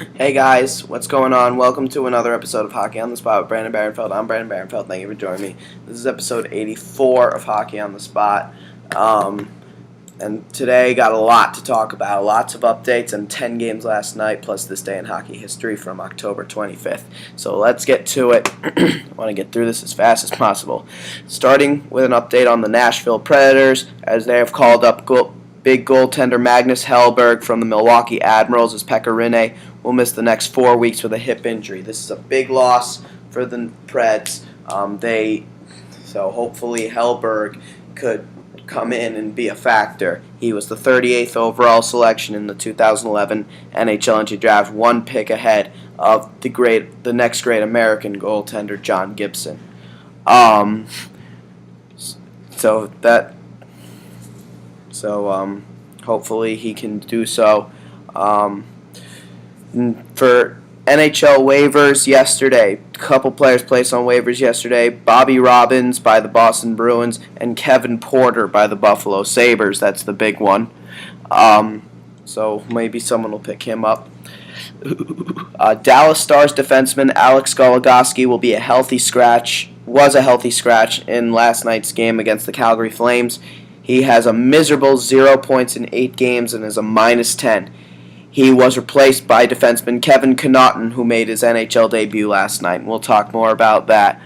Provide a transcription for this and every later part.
Hey guys, what's going on? Welcome to another episode of Hockey on the Spot with Brandon Barenfeld. I'm Brandon Barenfeld. Thank you for joining me. This is episode 84 of Hockey on the Spot. And today got a lot to talk about. Lots of updates and 10 games last night, plus this day in hockey history from October 25th. So let's get to it. I want to get through this as fast as possible. Starting with an update on the Nashville Predators, as they have called up big goaltender Magnus Hellberg from the Milwaukee Admirals, as Pekka Rinne will miss the next 4 weeks with a hip injury. This is a big loss for the Preds. So hopefully Hellberg could come in and be a factor. He was the 38th overall selection in the 2011 NHL entry draft, one pick ahead of the next great American goaltender, John Gibson. Hopefully he can do so. For NHL waivers yesterday, a couple players placed on waivers yesterday. Bobby Robbins by the Boston Bruins and Kevin Porter by the Buffalo Sabres. That's the big one. So maybe someone will pick him up. Dallas Stars defenseman Alex Goligoski was a healthy scratch in last night's game against the Calgary Flames. He has a miserable 0 points in 8 games and is a -10. He was replaced by defenseman Kevin Connauton, who made his NHL debut last night. We'll talk more about that.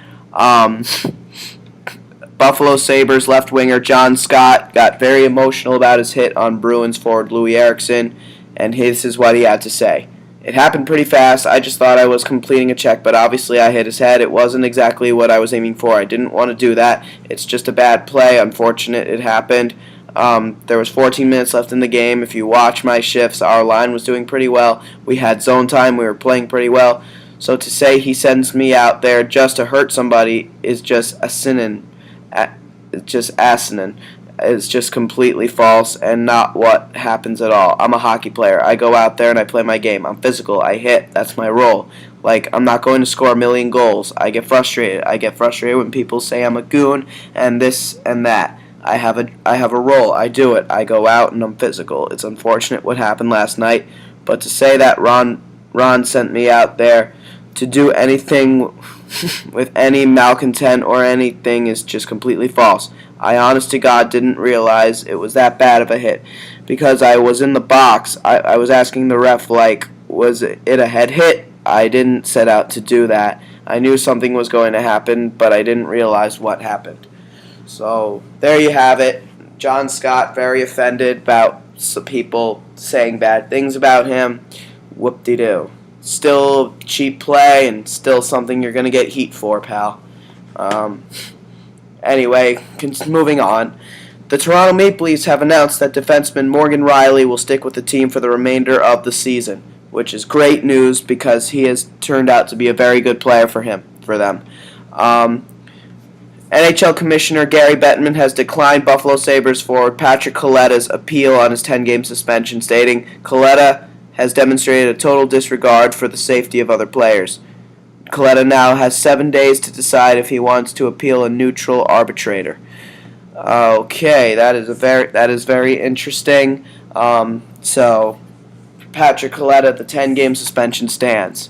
Buffalo Sabres left winger John Scott got very emotional about his hit on Bruins forward Louis Eriksson, and this is what he had to say. It happened pretty fast. I just thought I was completing a check, but obviously I hit his head. It wasn't exactly what I was aiming for. I didn't want to do that. It's just a bad play. Unfortunate it happened. There was 14 minutes left in the game. If you watch my shifts, our line was doing pretty well. We had zone time. We were playing pretty well. So to say he sends me out there just to hurt somebody is just asinine. It's just completely false and not what happens at all. I'm a hockey player. I go out there and I play my game. I'm physical. I hit. That's my role. I'm not going to score a million goals. I get frustrated. I get frustrated when people say I'm a goon and this and that. I have a role. I do it. I go out and I'm physical. It's unfortunate what happened last night, but to say that Ron sent me out there to do anything with any malcontent or anything is just completely false. I honest to God didn't realize it was that bad of a hit because I was in the box. I was asking the ref, was it a head hit? I didn't set out to do that. I knew something was going to happen, but I didn't realize what happened. So there you have it. John Scott very offended about some people saying bad things about him. Whoop-de-doo. Still cheap play and still something you're going to get heat for, pal. Anyway, moving on. The Toronto Maple Leafs have announced that defenseman Morgan Rielly will stick with the team for the remainder of the season, which is great news because he has turned out to be a very good player for them. NHL Commissioner Gary Bettman has declined Buffalo Sabres forward Patrick Kaleta's appeal on his 10-game suspension, stating Kaleta has demonstrated a total disregard for the safety of other players. Kaleta now has 7 days to decide if he wants to appeal a neutral arbitrator. Okay, that is very interesting. So Patrick Kaleta, the 10-game suspension stands.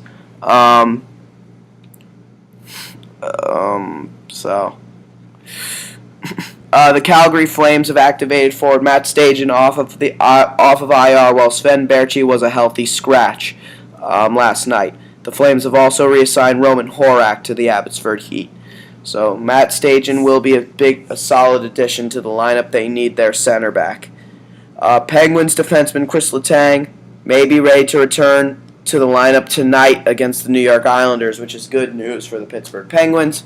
The Calgary Flames have activated forward Matt Stajan off of IR, while Sven Baertschi was a healthy scratch last night. The Flames have also reassigned Roman Horak to the Abbotsford Heat. So Matt Stajan will be a solid addition to the lineup. They need their center back. Penguins defenseman Chris Letang may be ready to return to the lineup tonight against the New York Islanders, which is good news for the Pittsburgh Penguins.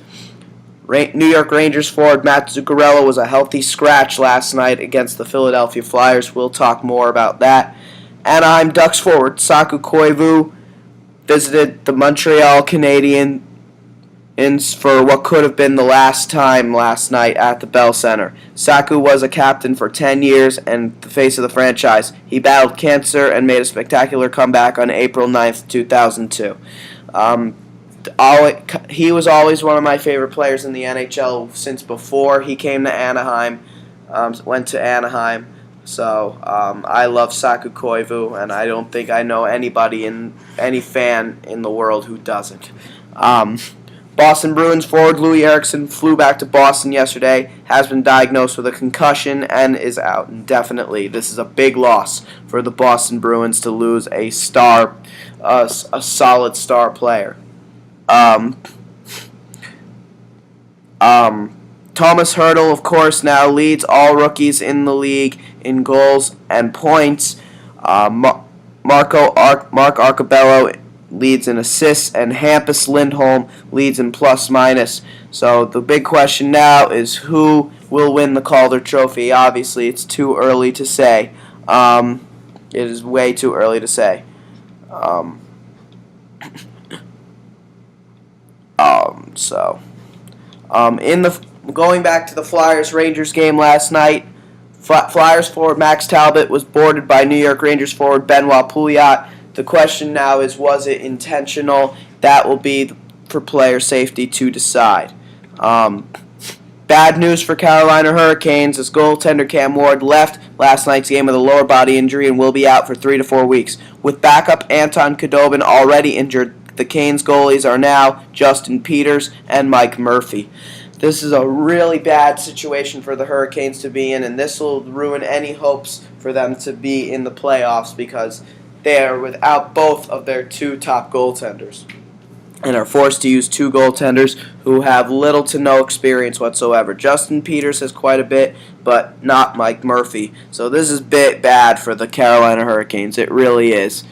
New York Rangers forward Matt Zuccarello was a healthy scratch last night against the Philadelphia Flyers. We'll talk more about that. Anaheim Ducks forward Saku Koivu visited the Montreal Canadiens for what could have been the last time last night at the Bell Center. Saku was a captain for 10 years and the face of the franchise. He battled cancer and made a spectacular comeback on April 9th, 2002. He was always one of my favorite players in the NHL since before he came to Anaheim, went to Anaheim. So I love Saku Koivu, and I don't think I know any fan in the world who doesn't. Boston Bruins forward Louis Eriksson flew back to Boston yesterday, has been diagnosed with a concussion, and is out indefinitely. This is a big loss for the Boston Bruins to lose a solid star player. Um, Thomas Hertl, of course, now leads all rookies in the league in goals and points. Mark Arcobello leads in assists, and Hampus Lindholm leads in plus minus. So the big question now is who will win the Calder Trophy. Obviously, it's too early to say. It is way too early to say. Um, so, in the going back to the Flyers Rangers game last night, Flyers forward Max Talbot was boarded by New York Rangers forward Benoit Pouliot. The question now is, was it intentional? That will be for player safety to decide. Bad news for Carolina Hurricanes as goaltender Cam Ward left last night's game with a lower body injury and will be out for 3 to 4 weeks. With backup Anton Khudobin already injured, the Canes goalies are now Justin Peters and Mike Murphy. This is a really bad situation for the Hurricanes to be in, and this will ruin any hopes for them to be in the playoffs because they are without both of their two top goaltenders and are forced to use two goaltenders who have little to no experience whatsoever. Justin Peters has quite a bit, but not Mike Murphy. So this is a bit bad for the Carolina Hurricanes. It really is.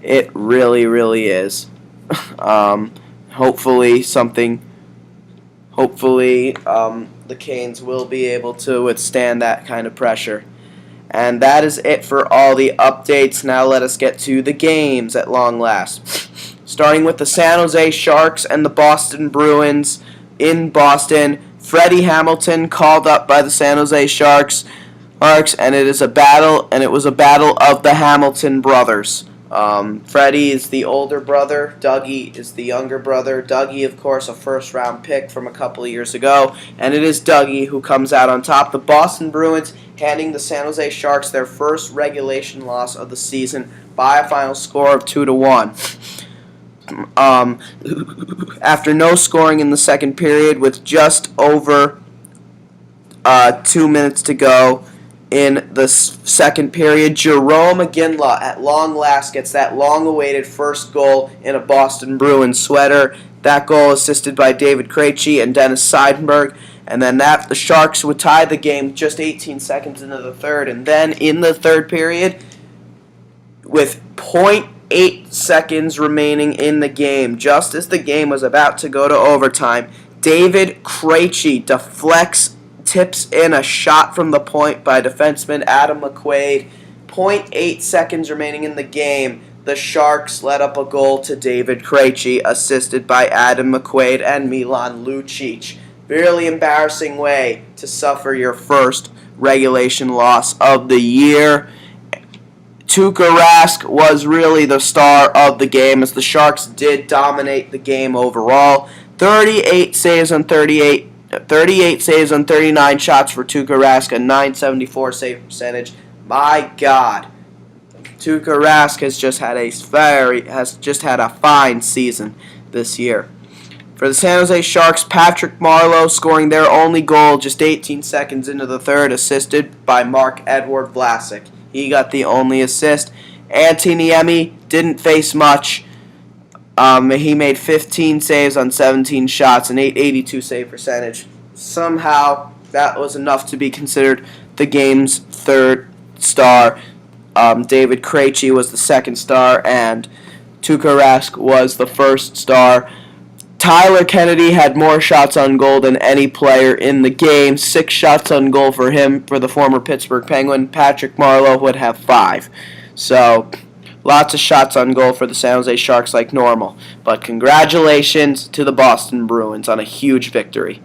It really, really is. Hopefully the Canes will be able to withstand that kind of pressure. And that is it for all the updates. Now let us get to the games at long last. Starting with the San Jose Sharks and the Boston Bruins in Boston. Freddie Hamilton called up by the San Jose Sharks, and it was a battle of the Hamilton brothers. Freddie is the older brother. Dougie is the younger brother. Dougie, of course, a first-round pick from a couple of years ago, and it is Dougie who comes out on top. The Boston Bruins handing the San Jose Sharks their first regulation loss of the season by a final score of 2-1. After no scoring in the second period, with just over 2 minutes to go in the second period, Jerome Iginla at long last gets that long-awaited first goal in a Boston Bruins sweater. That goal assisted by David Krejci and Dennis Seidenberg. And then the Sharks would tie the game just 18 seconds into the third. And then in the third period, with .8 seconds remaining in the game, just as the game was about to go to overtime, David Krejci tips in a shot from the point by defenseman Adam McQuaid. .8 seconds remaining in the game, the Sharks let up a goal to David Krejci, assisted by Adam McQuaid and Milan Lucic. Really embarrassing way to suffer your first regulation loss of the year. Tuukka Rask was really the star of the game as the Sharks did dominate the game overall. 38 saves on 39 shots for Tuukka Rask, a .974 save percentage. My God, Tuukka Rask has just had a fine season this year. For the San Jose Sharks, Patrick Marleau scoring their only goal just 18 seconds into the third, assisted by Marc-Edouard Vlasic. He got the only assist. Antti Niemi didn't face much. He made 15 saves on 17 shots, an .882 save percentage. Somehow, that was enough to be considered the game's third star. David Krejci was the second star, and Tuukka Rask was the first star. Tyler Kennedy had more shots on goal than any player in the game. 6 shots on goal for him, for the former Pittsburgh Penguin. Patrick Marleau would have 5. So, lots of shots on goal for the San Jose Sharks like normal. But congratulations to the Boston Bruins on a huge victory.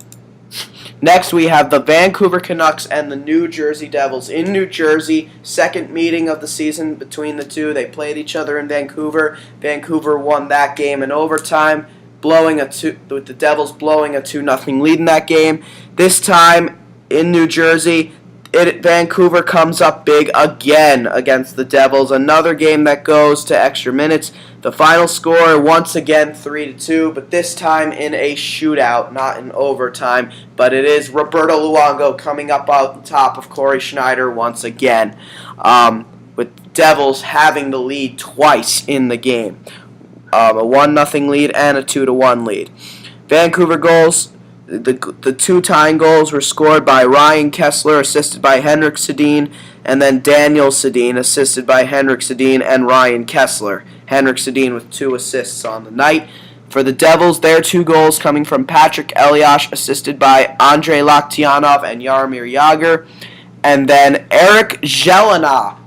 Next, we have the Vancouver Canucks and the New Jersey Devils in New Jersey. Second meeting of the season between the two. They played each other in Vancouver. Vancouver won that game in overtime, with the Devils blowing a 2-0 lead in that game. This time in New Jersey, Vancouver comes up big again against the Devils. Another game that goes to extra minutes. The final score, once again, 3-2, but this time in a shootout, not in overtime. But it is Roberto Luongo coming up out top of Corey Schneider once again, with Devils having the lead twice in the game. A 1-0 lead and a 2-1 lead. Vancouver goals. The two tying goals were scored by Ryan Kessler, assisted by Henrik Sedin, and then Daniel Sedin, assisted by Henrik Sedin and Ryan Kessler. Henrik Sedin with 2 assists on the night. For the Devils, their 2 goals coming from Patrick Elias, assisted by Andrei Laktianov and Jaromir Jagr. And then Eric Jelena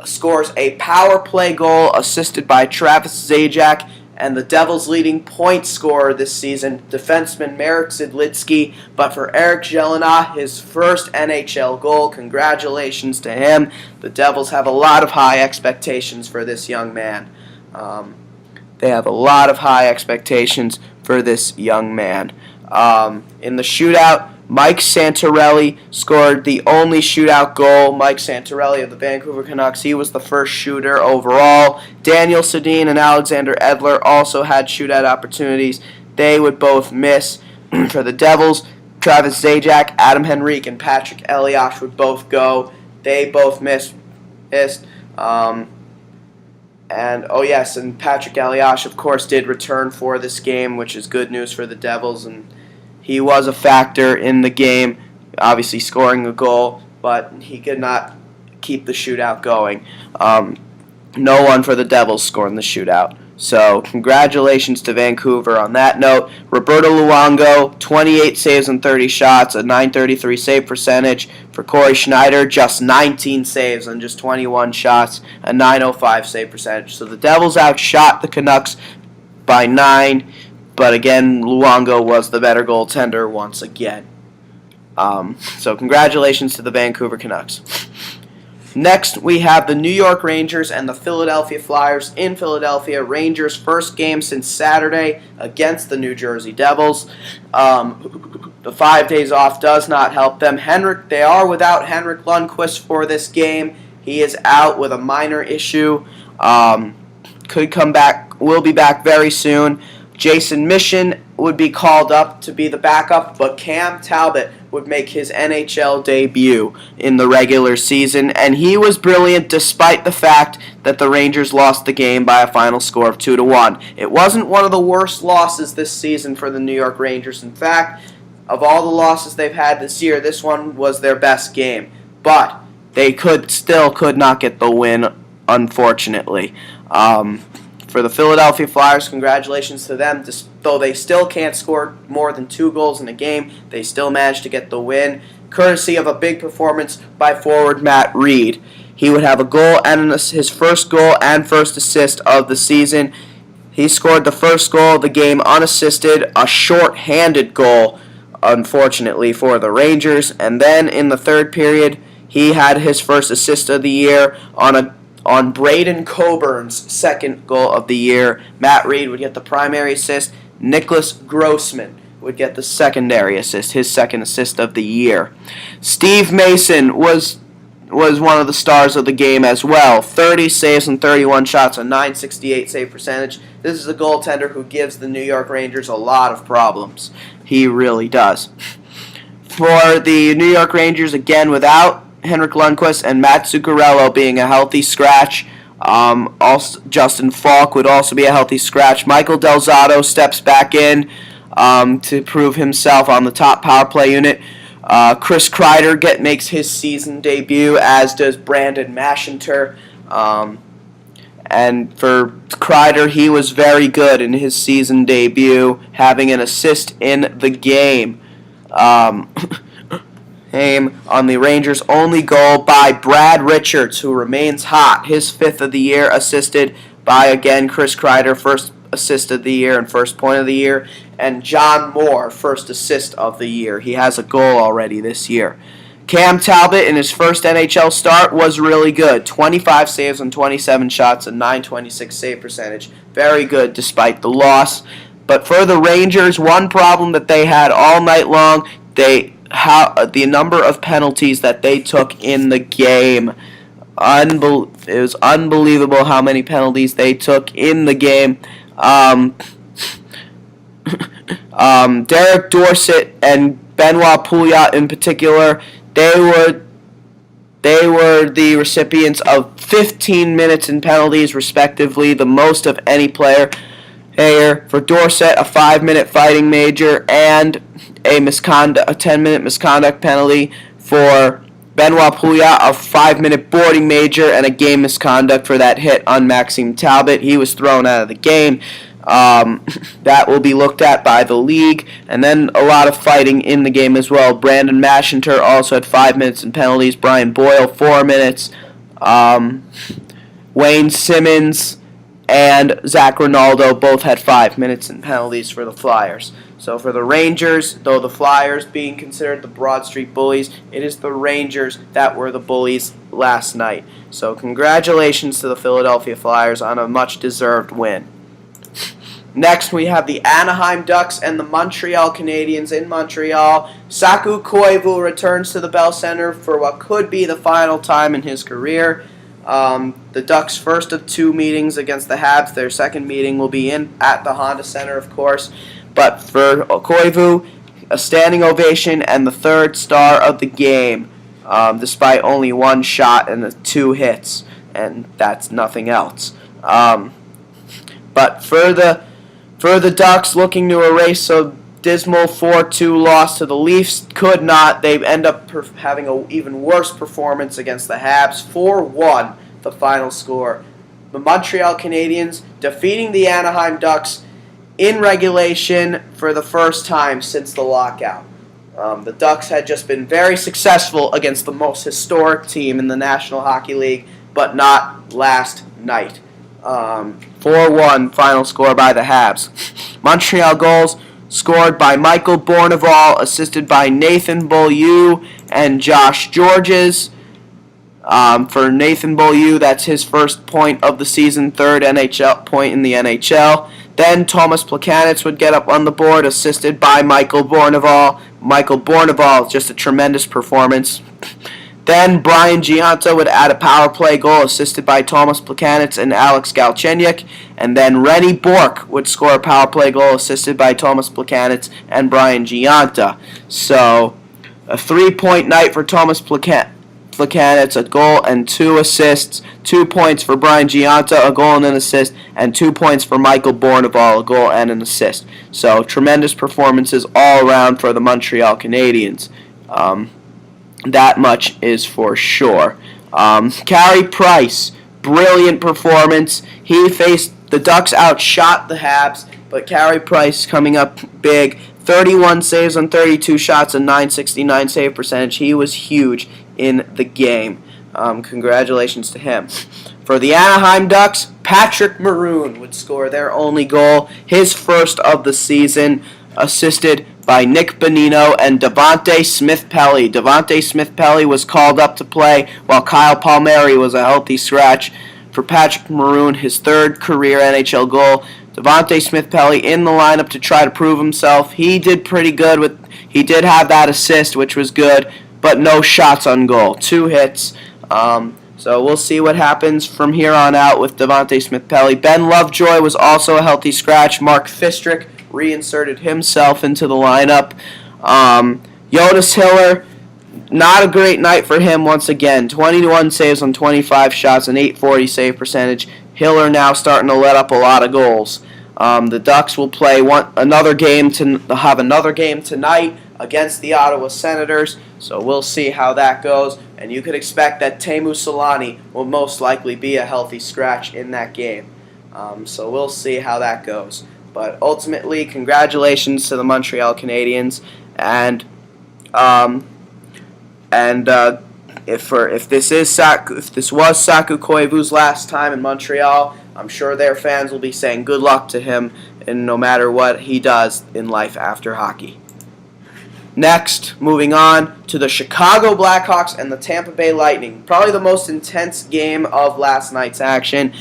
scores a power play goal, assisted by Travis Zajac. And the Devils' leading point scorer this season, defenseman Marek Zidlitsky. But for Eric Jelena, his first NHL goal. Congratulations to him. The Devils have a lot of high expectations for this young man. They have a lot of high expectations for this young man. In the shootout, Mike Santorelli scored the only shootout goal. Mike Santorelli of the Vancouver Canucks, he was the first shooter overall. Daniel Sedin and Alexander Edler also had shootout opportunities. They would both miss. For the Devils, Travis Zajac, Adam Henrique, and Patrick Elias would both go. They both missed. And Patrick Elias, of course, did return for this game, which is good news for the Devils, and he was a factor in the game, obviously scoring a goal, but he could not keep the shootout going. No one for the Devils scored in the shootout. So congratulations to Vancouver on that note. Roberto Luongo, 28 saves and 30 shots, a .933 save percentage. For Corey Schneider, just 19 saves and just 21 shots, a .905 save percentage. So the Devils outshot the Canucks by 9. But again, Luongo was the better goaltender once again. So congratulations to the Vancouver Canucks. Next, we have the New York Rangers and the Philadelphia Flyers in Philadelphia. Rangers' first game since Saturday against the New Jersey Devils. The 5 days off does not help them. They are without Henrik Lundqvist for this game. He is out with a minor issue. Could come back, will be back very soon. Jason Mission would be called up to be the backup, but Cam Talbot would make his NHL debut in the regular season, and he was brilliant despite the fact that the Rangers lost the game by a final score of 2-1. It wasn't one of the worst losses this season for the New York Rangers. In fact, of all the losses they've had this year, this one was their best game. But they could not get the win, unfortunately. For the Philadelphia Flyers, congratulations to them. Though they still can't score more than 2 goals in a game, they still managed to get the win, courtesy of a big performance by forward Matt Reed. He would have a goal and his first goal and first assist of the season. He scored the first goal of the game unassisted, a short-handed goal, unfortunately, for the Rangers. And then in the third period, he had his first assist of the year on Braden Coburn's second goal of the year. Matt Reed would get the primary assist. Nicholas Grossman would get the secondary assist, his second assist of the year. Steve Mason was one of the stars of the game as well. 30 saves and 31 shots, a .968 save percentage. This is a goaltender who gives the New York Rangers a lot of problems. He really does. For the New York Rangers, again, without Henrik Lundqvist and Matt Zuccarello being a healthy scratch. Also, Justin Falk would also be a healthy scratch. Michael Del Zotto steps back in to prove himself on the top power play unit. Chris Kreider makes his season debut, as does Brandon Mashinter. And for Kreider, he was very good in his season debut, having an assist in the game. On the Rangers' only goal by Brad Richards, who remains hot. His 5th of the year, assisted by, again, Chris Kreider, first assist of the year and first point of the year. And John Moore, first assist of the year. He has a goal already this year. Cam Talbot, in his first NHL start, was really good. 25 saves and 27 shots, a .926 save percentage. Very good despite the loss. But for the Rangers, one problem that they had all night long, the number of penalties that they took in the game. It was unbelievable how many penalties they took in the game. Derek Dorsett and Benoit Pouliot in particular, they were the recipients of 15 minutes in penalties, respectively, the most of any player. For Dorsett, a 5-minute fighting major and a 10-minute misconduct penalty. For Benoit Pouliot, a 5-minute boarding major and a game misconduct for that hit on Maxime Talbot. He was thrown out of the game. That will be looked at by the league. And then a lot of fighting in the game as well. Brandon Mashinter also had 5 minutes in penalties. Brian Boyle, 4 minutes. Wayne Simmons and Zach Ronaldo both had 5 minutes in penalties for the Flyers. So for the Rangers, though the Flyers being considered the Broad Street Bullies, it is the Rangers that were the bullies last night. So congratulations to the Philadelphia Flyers on a much-deserved win. Next, we have the Anaheim Ducks and the Montreal Canadiens in Montreal. Saku Koivu returns to the Bell Center for what could be the final time in his career. The Ducks' first of 2 meetings against the Habs. Their second meeting will be at the Honda Center, of course. But for Koivu, a standing ovation and the third star of the game, despite only 1 shot and 2 hits, and that's nothing else. But for the Ducks, looking to erase a dismal 4-2 loss to the Leafs, could not. They end up having an even worse performance against the Habs. 4-1, the final score. The Montreal Canadiens defeating the Anaheim Ducks in regulation for the first time since the lockout. The Ducks had just been very successful against the most historic team in the National Hockey League, but not last night. 4-1 final score by the Habs. Montreal goals scored by Michael Bournival, assisted by Nathan Beaulieu and Josh Georges. For Nathan Beaulieu, that's his first point of the season, 3rd NHL point in the NHL. Then Thomas Plekanec would get up on the board, assisted by Michael Bournival. Michael Bournival, just a tremendous performance. Then Brian Gionta would add a power play goal, assisted by Thomas Plekanec and Alex Galchenyuk. And then Rennie Bourque would score a power play goal, assisted by Thomas Plekanec and Brian Gionta. So, a 3-point night for Thomas Plekanec, a goal and 2 assists. 2 points for Brian Gionta, a goal and an assist, and 2 points for Michael Bournival, a goal and an assist. So, tremendous performances all around for the Montreal Canadiens. That much is for sure. Carey Price, brilliant performance. The Ducks outshot the Habs, but Carey Price coming up big. 31 saves on 32 shots, a .969 save percentage. He was huge in the game. Congratulations to him. For the Anaheim Ducks, Patrick Maroon would score their only goal, his first of the season, assisted by Nick Bonino and Devontae Smith-Pelly. Devontae Smith-Pelly was called up to play, while Kyle Palmieri was a healthy scratch. For Patrick Maroon, his 3rd career NHL goal. Devontae Smith-Pelly in the lineup to try to prove himself. He did pretty good. He did have that assist, which was good, but no shots on goal. 2 hits. So we'll see what happens from here on out with Devontae Smith-Pelly. Ben Lovejoy was also a healthy scratch. Mark Fistrick reinserted himself into the lineup. Jonas Hiller, not a great night for him once again. 21 saves on 25 shots, an .840 save percentage. Hiller now starting to let up a lot of goals. The Ducks will play another game tonight against the Ottawa Senators, so we'll see how that goes. And you could expect that Teemu Selanne will most likely be a healthy scratch in that game. So we'll see how that goes. But ultimately, congratulations to the Montreal Canadiens, and if this was Saku Koivu's last time in Montreal, I'm sure their fans will be saying good luck to him, and no matter what he does in life after hockey. Next, moving on to the Chicago Blackhawks and the Tampa Bay Lightning, probably the most intense game of last night's action.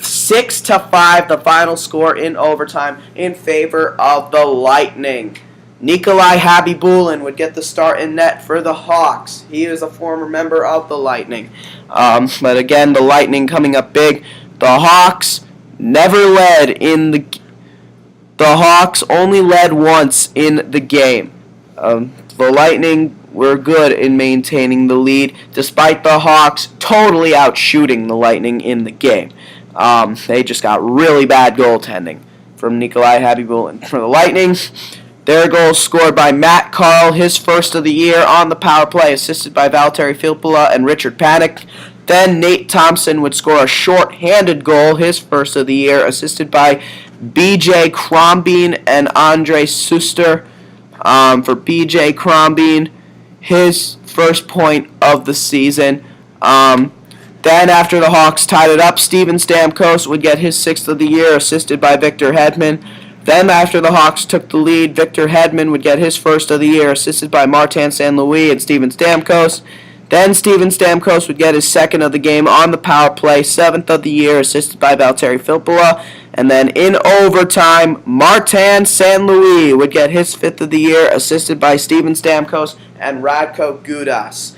6-5, the final score in overtime in favor of the Lightning. Nikolai Habibulin would get the start in net for the Hawks. He is a former member of the Lightning. But again, the Lightning coming up big. The Hawks never led in the Hawks only led once in the game. The Lightning were good in maintaining the lead, despite the Hawks totally outshooting the Lightning in the game. They just got really bad goaltending from Nikolai Habibulin. For the Lightning, their goals scored by Matt Carl, his first of the year on the power play, assisted by Valtteri Filppula and Richard Panik. Then Nate Thompson would score a short-handed goal, his first of the year, assisted by B.J. Crombeen and Andre Suster. For B.J. Crombeen, his first point of the season. Then after the Hawks tied it up, Steven Stamkos would get his sixth of the year, assisted by Victor Hedman. Then after the Hawks took the lead, Victor Hedman would get his first of the year, assisted by Martin St. Louis and Steven Stamkos. Then Steven Stamkos would get his second of the game on the power play, seventh of the year, assisted by Valtteri Filppula. And then in overtime, Martin St. Louis would get his fifth of the year, assisted by Steven Stamkos and Radko Gudas.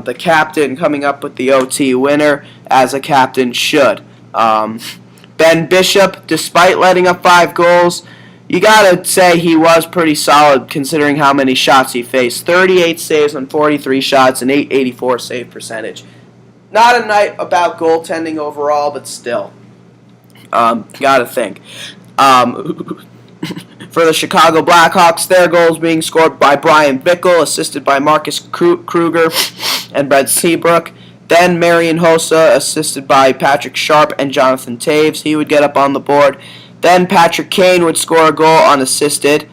The captain coming up with the OT winner, as a captain should. Ben Bishop, despite letting up 5 goals, you gotta say he was pretty solid considering how many shots he faced. 38 saves on 43 shots, and 884 save percentage. Not a night about goaltending overall, but still. Gotta think. For the Chicago Blackhawks, their goals being scored by Brian Bickle, assisted by Marcus Kruger and Brett Seabrook. Then Marian Hossa, assisted by Patrick Sharp and Jonathan Taves. He would get up on the board. Then Patrick Kane would score a goal unassisted.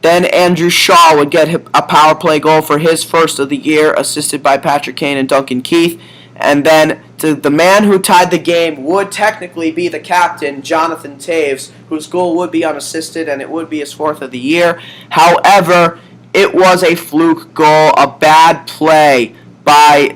Then Andrew Shaw would get a power play goal for his first of the year, assisted by Patrick Kane and Duncan Keith. And then the man who tied the game would technically be the captain, Jonathan Taves, whose goal would be unassisted, and it would be his fourth of the year. However, it was a fluke goal, a bad play by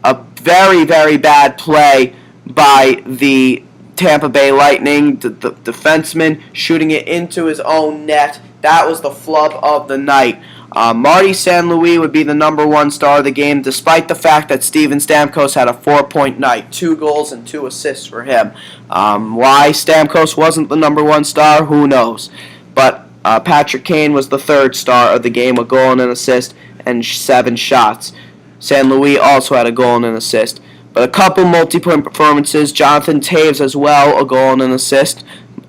a very, very bad play by the Tampa Bay Lightning, the defenseman shooting it into his own net. That was the flub of the night. Marty St. Louis would be the number 1 star of the game, despite the fact that Steven Stamkos had a 4-point night, 2 goals and 2 assists for him. Why Stamkos wasn't the number 1 star, who knows? But Patrick Kane was the 3rd star of the game, a goal and an assist and 7 shots. St. Louis also had a goal and an assist. But a couple multi-point performances. Jonathan Taves as well, a goal and an assist.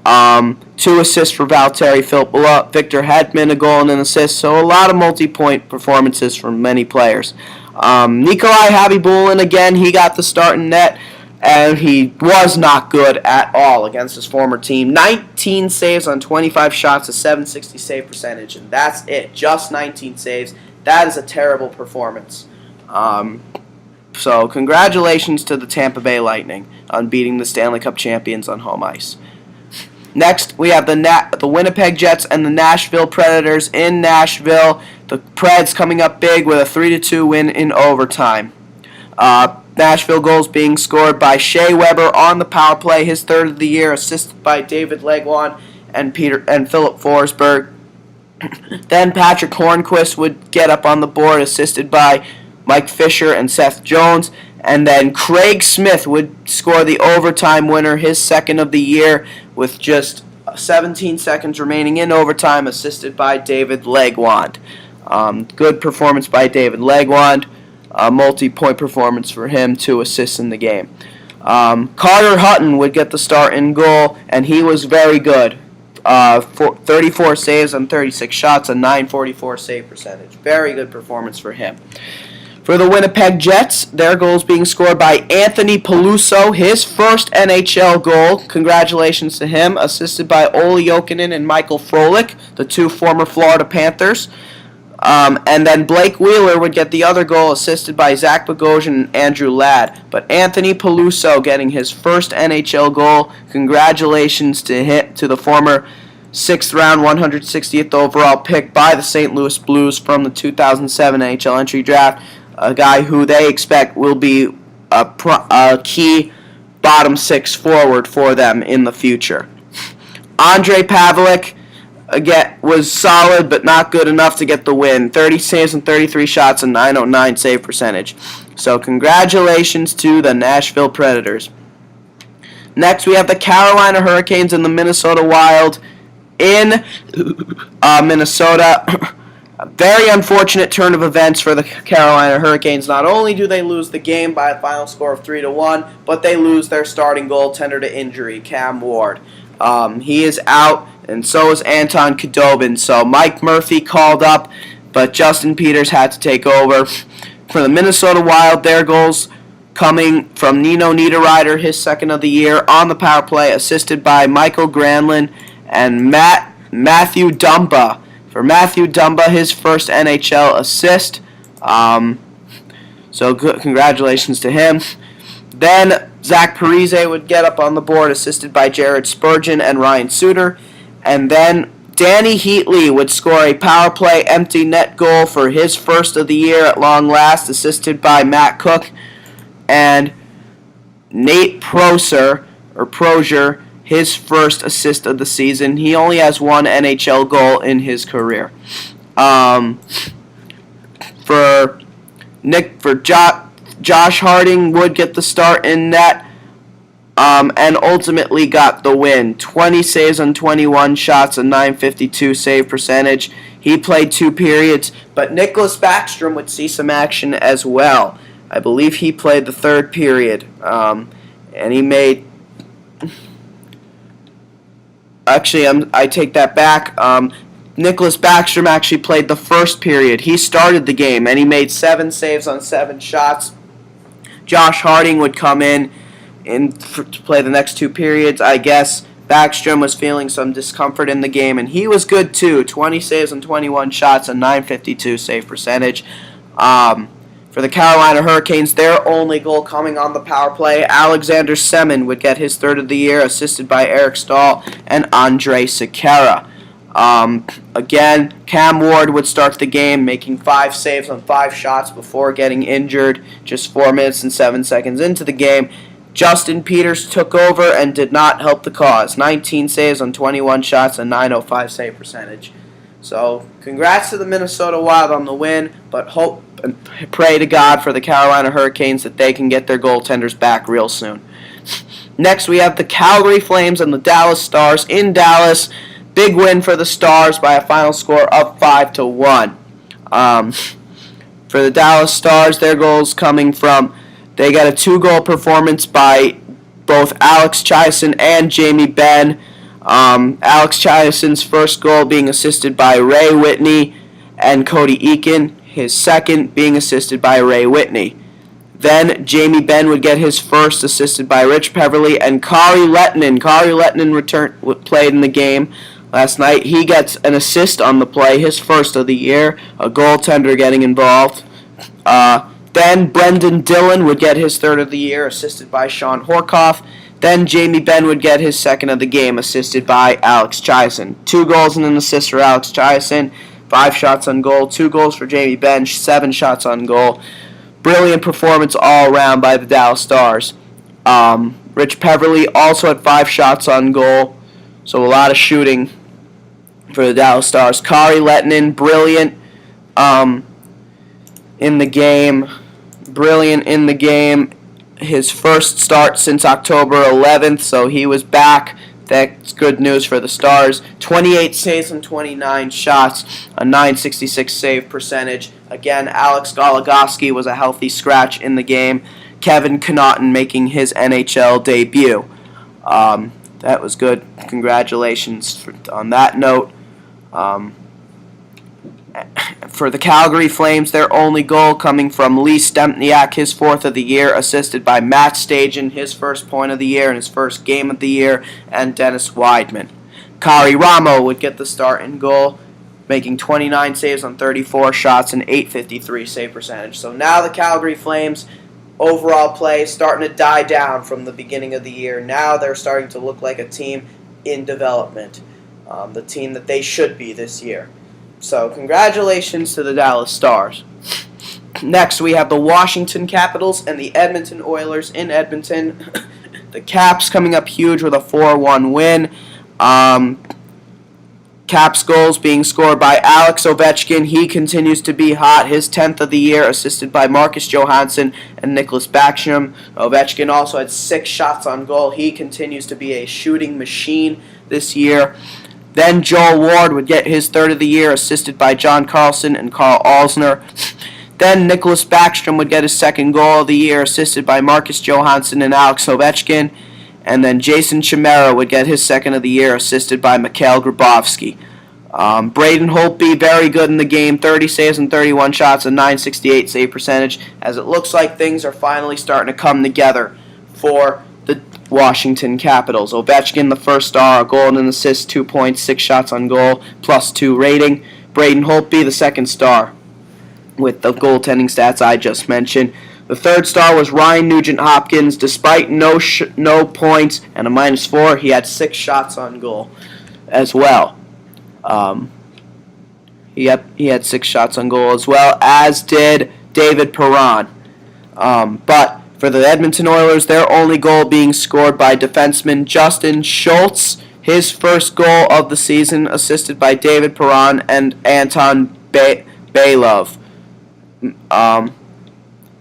2 assists for Valtteri Filppula. Victor Hedman, a goal and an assist. So a lot of multi-point performances from many players. Nikolai Habibulin, again, he got the start in net. And he was not good at all against his former team. 19 saves on 25 shots, a 760 save percentage. And that's it. Just 19 saves. That is a terrible performance. So congratulations to the Tampa Bay Lightning on beating the Stanley Cup champions on home ice. Next, we have the Winnipeg Jets and the Nashville Predators in Nashville. The Preds coming up big with a 3-2 win in overtime. Nashville goals being scored by Shea Weber on the power play, his 3rd of the year, assisted by David Legwand and Philip Forsberg. Then Patrick Hornquist would get up on the board, assisted by Mike Fisher and Seth Jones. And then Craig Smith would score the overtime winner, his 2nd of the year, with just 17 seconds remaining in overtime, assisted by David Legwand. Good performance by David Legwand. Multi-point performance for him, 2 assists in the game. Carter Hutton would get the start in goal, and he was very good. 34 saves on 36 shots, a 944 save percentage. Very good performance for him. For the Winnipeg Jets, their goals being scored by Anthony Peluso, his first NHL goal. Congratulations to him, assisted by Olli Jokinen and Michael Frolik, the 2 former Florida Panthers. And then Blake Wheeler would get the other goal, assisted by Zach Bogosian and Andrew Ladd. But Anthony Peluso getting his first NHL goal. Congratulations to the former 6th round, 160th overall pick by the St. Louis Blues from the 2007 NHL entry draft. A guy who they expect will be a key bottom 6 forward for them in the future. Andrei Pavlik, again was solid but not good enough to get the win. 30 saves and 33 shots and 909 save percentage. So congratulations to the Nashville Predators. Next, we have the Carolina Hurricanes and the Minnesota Wild in Minnesota. A very unfortunate turn of events for the Carolina Hurricanes. Not only do they lose the game by a final score of 3-1, but they lose their starting goaltender to injury, Cam Ward. He is out, and so is Anton Khudobin. So Mike Murphy called up, but Justin Peters had to take over. For the Minnesota Wild, their goals coming from Nino Niederreiter, his second of the year, on the power play, assisted by Michael Granlund and Matthew Dumba. For Matthew Dumba, his first NHL assist. So good, congratulations to him. Then Zach Parise would get up on the board, assisted by Jared Spurgeon and Ryan Suter. And then Danny Heatley would score a power play empty net goal for his first of the year at long last, assisted by Matt Cook. And Nate Prosser, his first assist of the season. He only has one NHL goal in his career. Josh Harding would get the start in net, and ultimately got the win. 20 saves on 21 shots, a .952 save percentage. He played 2 periods, but Nicholas Backstrom would see some action as well. I believe he played the 3rd period, and he made... Actually, I take that back. Nicholas Backstrom actually played the 1st period. He started the game, and he made 7 saves on 7 shots. Josh Harding would come in to play the next 2 periods. I guess Backstrom was feeling some discomfort in the game, and he was good too. 20 saves on 21 shots, a .952 save percentage. For the Carolina Hurricanes, their only goal coming on the power play, Alexander Semin would get his 3rd of the year, assisted by Eric Stahl and Andre Sekera. Again, Cam Ward would start the game, making 5 saves on 5 shots before getting injured just 4 minutes and 7 seconds into the game. Justin Peters took over and did not help the cause. 19 saves on 21 shots, a .905 save percentage. So, congrats to the Minnesota Wild on the win, but hope and pray to God for the Carolina Hurricanes that they can get their goaltenders back real soon. Next, we have the Calgary Flames and the Dallas Stars in Dallas. Big win for the Stars by a final score of 5-1. For the Dallas Stars, their goals coming from, they got a 2-goal performance by both Alex Chiasson and Jamie Benn. Alex Chiasson's first goal being assisted by Ray Whitney and Cody Eakin, his second being assisted by Ray Whitney. Then Jamie Benn would get his first, assisted by Rich Peverley and Kari Lehtinen. Kari Lehtinen played in the game last night. He gets an assist on the play, his first of the year, a goaltender getting involved. Then Brendan Dillon would get his 3rd of the year, assisted by Sean Horkoff. Then Jamie Benn would get his 2nd of the game, assisted by Alex Chiasson. 2 goals and an assist for Alex Chiasson, 5 shots on goal, 2 goals for Jamie Benn, 7 shots on goal. Brilliant performance all around by the Dallas Stars. Rich Peverley also had 5 shots on goal, so a lot of shooting for the Dallas Stars. Kari Lehtinen, brilliant in the game. Brilliant in the game. His first start since October 11th, so he was back. That's good news for the Stars. 28 saves and 29 shots, a .966 save percentage. Again, Alex Goligoski was a healthy scratch in the game. Kevin Connaughton making his NHL debut. That was good. Congratulations on that note. For the Calgary Flames, their only goal coming from Lee Stempniak, his 4th of the year, assisted by Matt Stajan, his first point of the year and his first game of the year, and Dennis Weidman. Kari Ramo would get the start in goal, making 29 saves on 34 shots and .853 save percentage. So now the Calgary Flames overall play is starting to die down from the beginning of the year. Now they're starting to look like a team in development, the team that they should be this year. So congratulations to the Dallas Stars. Next, we have the Washington Capitals and the Edmonton Oilers in Edmonton. The Caps coming up huge with a 4-1 win. Caps goals being scored by Alex Ovechkin. He continues to be hot. His 10th of the year, assisted by Marcus Johansson and Nicholas Backstrom. Ovechkin also had 6 shots on goal. He continues to be a shooting machine this year. Then Joel Ward would get his 3rd of the year, assisted by John Carlson and Carl Alsner. Then Nicholas Backstrom would get his 2nd goal of the year, assisted by Marcus Johansson and Alex Ovechkin. And then Jason Chimera would get his 2nd of the year, assisted by Mikhail Grabovski. Braden Holtby, very good in the game, 30 saves and 31 shots, a .968 save percentage, as it looks like things are finally starting to come together for the Washington Capitals. Ovechkin, the first star, a goal and an assist, 2 points, 6 shots on goal, +2 rating. Braden Holtby, the 2nd star, with the goaltending stats I just mentioned. The 3rd star was Ryan Nugent-Hopkins. Despite no points and a -4, he had 6 shots on goal as well. He had 6 shots on goal as well, as did David Perron. But for the Edmonton Oilers, their only goal being scored by defenseman Justin Schultz. His first goal of the season, assisted by David Perron and Anton Bailov.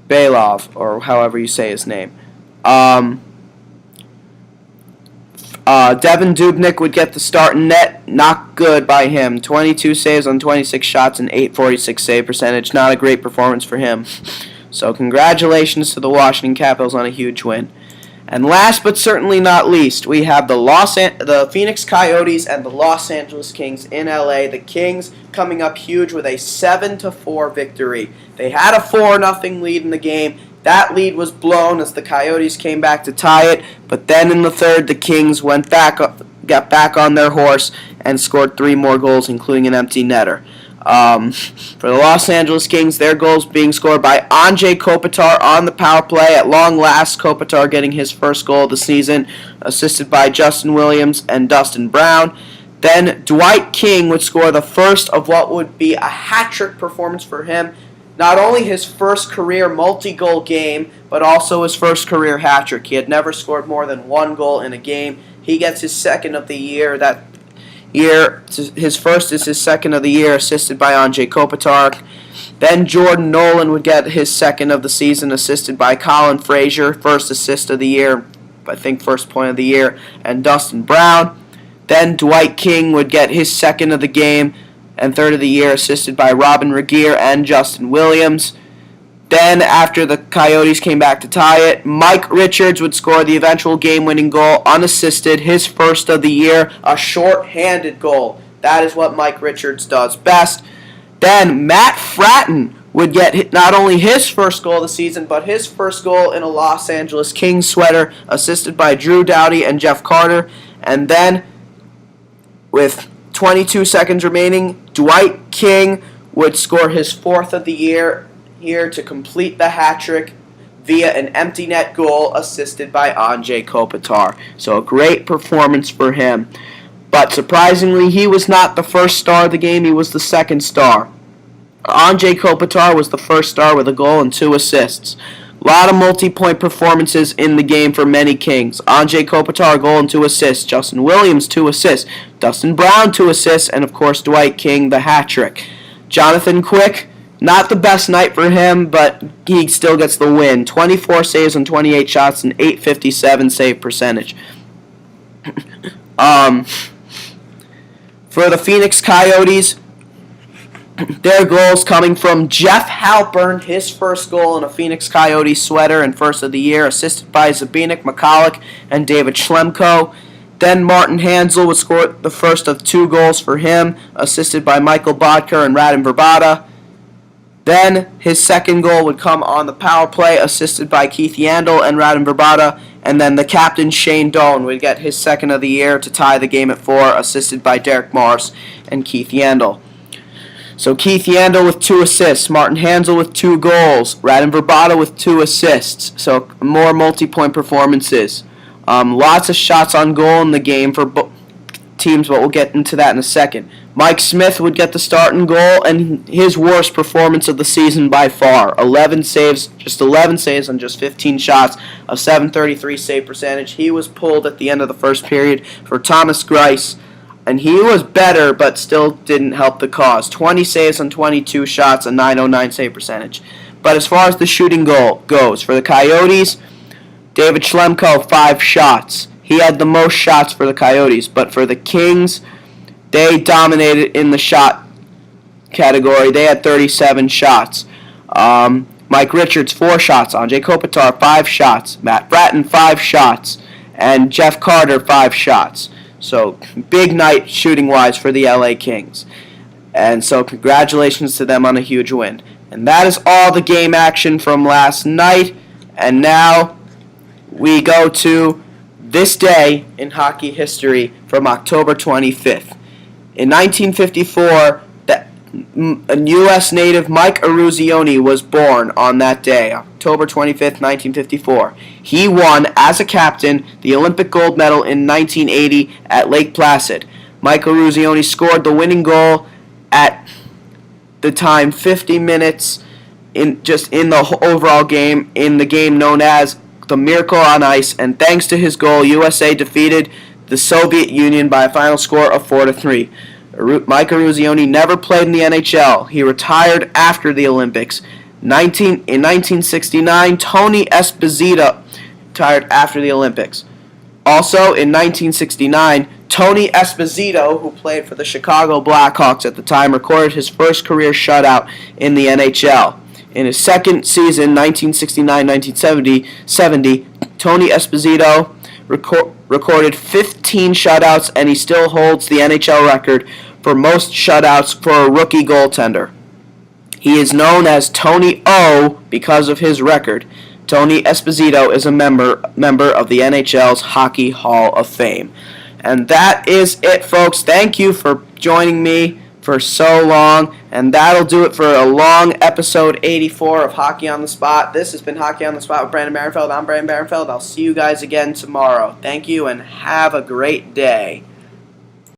Bailov, or however you say his name. Devin Dubnyk would get the start in net. Not good by him. 22 saves on 26 shots and .846 save percentage. Not a great performance for him. So congratulations to the Washington Capitals on a huge win. And last but certainly not least, we have the Phoenix Coyotes and the Los Angeles Kings in LA. The Kings coming up huge with a 7-4 victory. They had a 4-0 lead in the game. That lead was blown as the Coyotes came back to tie it, but then in the 3rd, the Kings got back on their horse and scored 3 more goals, including an empty netter. For the Los Angeles Kings, their goals being scored by Anze Kopitar on the power play. At long last, Kopitar getting his first goal of the season, assisted by Justin Williams and Dustin Brown. Then Dwight King would score the first of what would be a hat-trick performance for him. Not only his first career multi-goal game, but also his first career hat-trick. He had never scored more than 1 goal in a game. He gets his 2nd of the year. That year, his first is his 2nd of the year, assisted by Anze Kopitar. Then Jordan Nolan would get his 2nd of the season, assisted by Colin Fraser, first assist of the year, I think first point of the year, and Dustin Brown. Then Dwight King would get his 2nd of the game and 3rd of the year, assisted by Robin Regeer and Justin Williams. Then, after the Coyotes came back to tie it, Mike Richards would score the eventual game-winning goal unassisted, his first of the year, a short-handed goal. That is what Mike Richards does best. Then, Matt Fratton would get not only his first goal of the season, but his first goal in a Los Angeles Kings sweater, assisted by Drew Doughty and Jeff Carter. And then, with 22 seconds remaining, Dwight King would score his 4th of the year here to complete the hat-trick via an empty net goal assisted by Anze Kopitar. So a great performance for him. But surprisingly, he was not the first star of the game, he was the 2nd star. Anze Kopitar was the first star with a goal and 2 assists. A lot of multi-point performances in the game for many Kings. Anze Kopitar, a goal and 2 assists. Justin Williams, 2 assists. Dustin Brown, 2 assists. And, of course, Dwight King, the hat-trick. Jonathan Quick, not the best night for him, but he still gets the win. 24 saves on 28 shots and .857 save percentage. For the Phoenix Coyotes, their goals coming from Jeff Halpern, his first goal in a Phoenix Coyotes sweater and first of the year, assisted by Zbigniew Michalek and David Schlemko. Then Martin Hanzal would score the first of 2 goals for him, assisted by Michael Bodker and Radim Vrbata. Then his 2nd goal would come on the power play, assisted by Keith Yandle and Radim Vrbata. And then the captain, Shane Doan, would get his 2nd of the year to tie the game at 4, assisted by Derek Morris and Keith Yandle. So Keith Yandle with 2 assists, Martin Hanzal with 2 goals, Radim Vrbata with 2 assists. So more multi-point performances. Lots of shots on goal in the game for teams, but we'll get into that in a second. Mike Smith would get the starting goal, and his worst performance of the season by far. 11 saves on just 15 shots, a .733 save percentage. He was pulled at the end of the first period for Thomas Greiss and he was better, but still didn't help the cause. 20 saves on 22 shots, a .909 save percentage. But as far as the shooting goal goes, for the Coyotes, David Schlemko, 5 shots. He had the most shots for the Coyotes, but for the Kings, they dominated in the shot category. They had 37 shots. Mike Richards, 4 shots. Anze Kopitar, 5 shots. Matt Bratton, 5 shots. And Jeff Carter, 5 shots. So, big night shooting-wise for the LA Kings. And so, congratulations to them on a huge win. And that is all the game action from last night. And now we go to this day in hockey history from October 25th. In 1954, a U.S. native, Mike Eruzione, was born on that day, October 25th, 1954. He won, as a captain, the Olympic gold medal in 1980 at Lake Placid. Mike Eruzione scored the winning goal at the time 50 minutes in the overall game, in the game known as the Miracle on Ice, and thanks to his goal, USA defeated the Soviet Union by a final score of 4-3. Mike Eruzione never played in the NHL. He retired after the Olympics. In 1969, Tony Esposito retired after the Olympics. Also, in 1969, Tony Esposito, who played for the Chicago Blackhawks at the time, recorded his first career shutout in the NHL. In his second season, 1969-1970, Tony Esposito recorded 15 shutouts, and he still holds the NHL record for most shutouts for a rookie goaltender. He is known as Tony O because of his record. Tony Esposito is a member of the NHL's Hockey Hall of Fame. And that is it, folks. Thank you for joining me for so long, and that'll do it for a long episode 84 of Hockey on the Spot. This has been Hockey on the Spot with Brandon Barenfeld. I'm Brandon Barenfeld. I'll see you guys again tomorrow. Thank you, and have a great day.